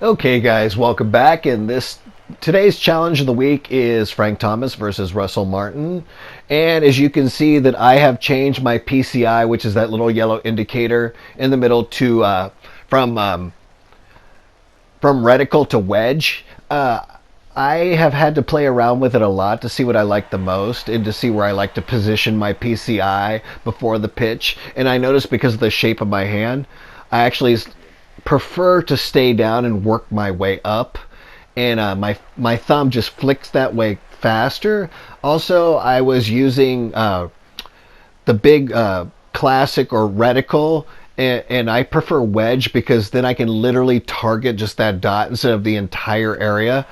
Okay, guys, welcome back. And today's challenge of the week is Frank Thomas versus Russell Martin. And as you can see, that I have changed my PCI, which is that little yellow indicator in the middle, to from um, from reticle to wedge. I have had to play around with it a lot to see what I like the most and to see where I like to position my PCI before the pitch. And I noticed because of the shape of my hand, I actually prefer to stay down and work my way up. And my thumb just flicks that way faster. Also, I was using the big classic or reticle, and I prefer wedge because then I can literally target just that dot instead of the entire area.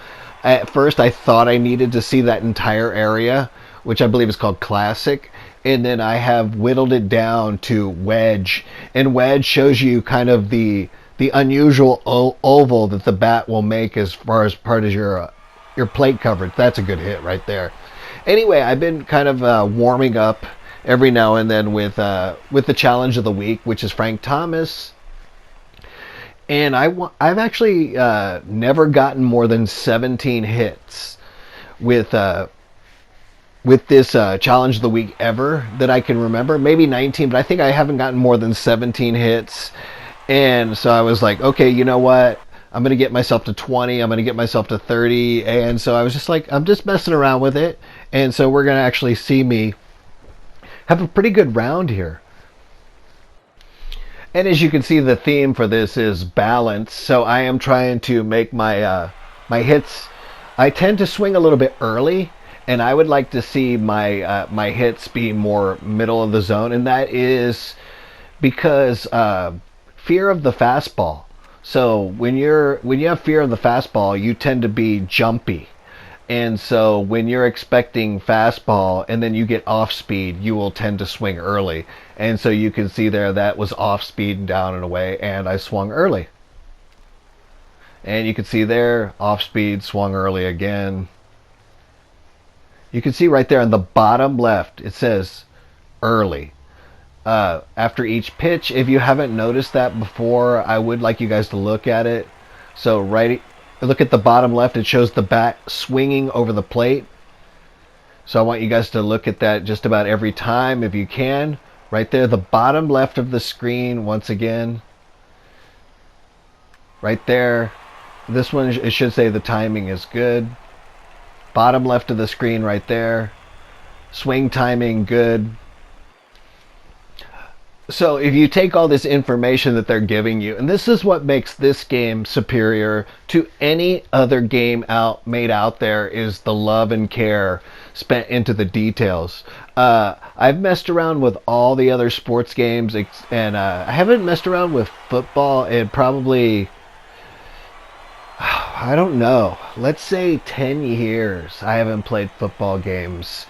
At first, I thought I needed to see that entire area, which I believe is called classic, and then I have whittled it down to wedge. And wedge shows you kind of the unusual oval that the bat will make as far as part of your plate coverage. That's a good hit right there. Anyway, I've been kind of warming up every now and then with the challenge of the week, which is Frank Thomas. And I've actually never gotten more than 17 hits with this challenge of the week ever that I can remember. Maybe 19, but I think I haven't gotten more than 17 hits. And so I was like, okay, you know what? I'm going to get myself to 20. I'm going to get myself to 30. And so I was just like, I'm just messing around with it. And so we're going to actually see me have a pretty good round here. And as you can see, the theme for this is balance. So I am trying to make my hits. I tend to swing a little bit early, and I would like to see my hits be more middle of the zone, and that is because fear of the fastball. So when you have fear of the fastball, you tend to be jumpy. And so when you're expecting fastball and then you get off speed, you will tend to swing early. And so you can see there that was off speed and down and away, and I swung early. And you can see there, off speed, swung early again. You can see right there on the bottom left, it says early. After each pitch, if you haven't noticed that before, I would like you guys to look at it. So look at the bottom left, it shows the bat swinging over the plate. So I want you guys to look at that just about every time if you can. Right there, the bottom left of the screen, once again. Right there. This one, it should say the timing is good. Bottom left of the screen right there. Swing timing, good. So if you take all this information that they're giving you, and this is what makes this game superior to any other game made out there, is the love and care spent into the details. I've messed around with all the other sports games, and I haven't messed around with football in probably, I don't know, let's say 10 years. I haven't played football games.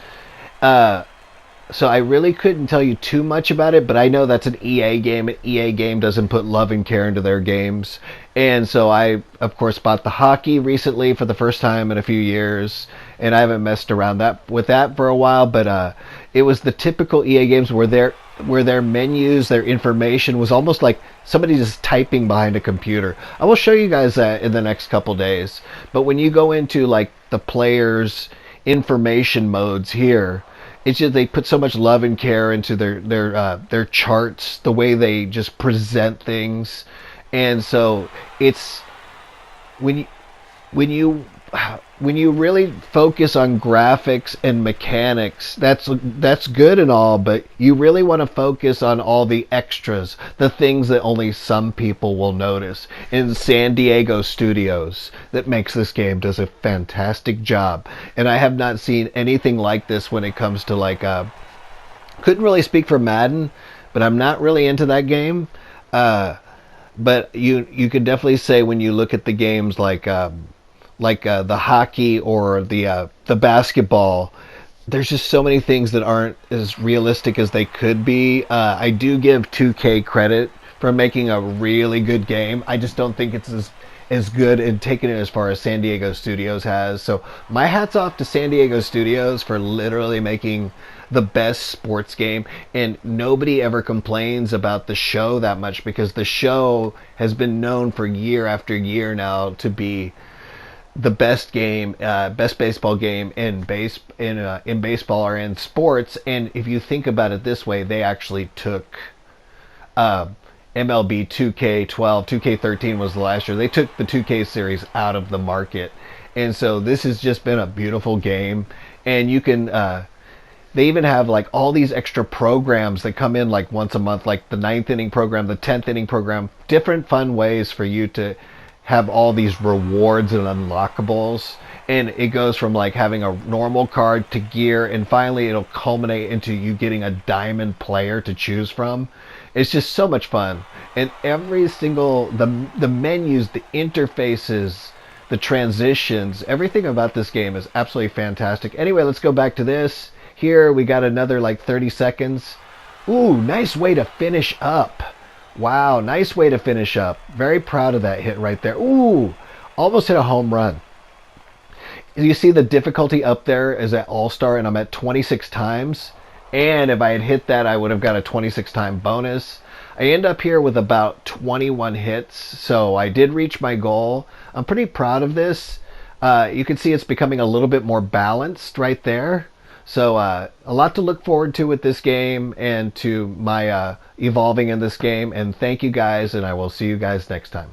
So I really couldn't tell you too much about it, but I know that's an EA game. An EA game doesn't put love and care into their games. And so I, of course, bought the hockey recently for the first time in a few years, and I haven't messed around with that for a while, but it was the typical EA games where their menus, their information was almost like somebody just typing behind a computer. I will show you guys that in the next couple days. But when you go into like the players' information modes here, it's just they put so much love and care into their charts, the way they just present things, and so it's when you when you when you really focus on graphics and mechanics, that's good and all, but you really want to focus on all the extras, the things that only some people will notice. In San Diego Studios, that makes this game, does a fantastic job, and I have not seen anything like this when it comes to like couldn't really speak for Madden, but I'm not really into that game. But you could definitely say when you look at the games like the hockey or the basketball, there's just so many things that aren't as realistic as they could be. I do give 2K credit for making a really good game. I just don't think it's as good and taking it as far as San Diego Studios has. So my hat's off to San Diego Studios for literally making the best sports game, and nobody ever complains about the show that much because the show has been known for year after year now to be the best game, best baseball game in baseball or in sports. And if you think about it this way, they actually took uh, MLB 2K12, 2K13 was the last year. They took the 2K series out of the market, and so this has just been a beautiful game. And you can they even have like all these extra programs that come in like once a month, like the ninth inning program, the 10th inning program, different fun ways for you to have all these rewards and unlockables. And it goes from like having a normal card to gear, and finally it'll culminate into you getting a diamond player to choose from. It's just so much fun. And every single, the menus, the interfaces, the transitions, everything about this game is absolutely fantastic. Anyway, let's go back to this. Here we got another like 30 seconds. Ooh, nice way to finish up. Wow, nice way to finish up. Very proud of that hit right there. Ooh, almost hit a home run. You see the difficulty up there is at All-Star, and I'm at 26 times. And if I had hit that, I would have got a 26-time bonus. I end up here with about 21 hits, so I did reach my goal. I'm pretty proud of this. You can see it's becoming a little bit more balanced right there. So a lot to look forward to with this game and to my evolving in this game. And thank you guys, and I will see you guys next time.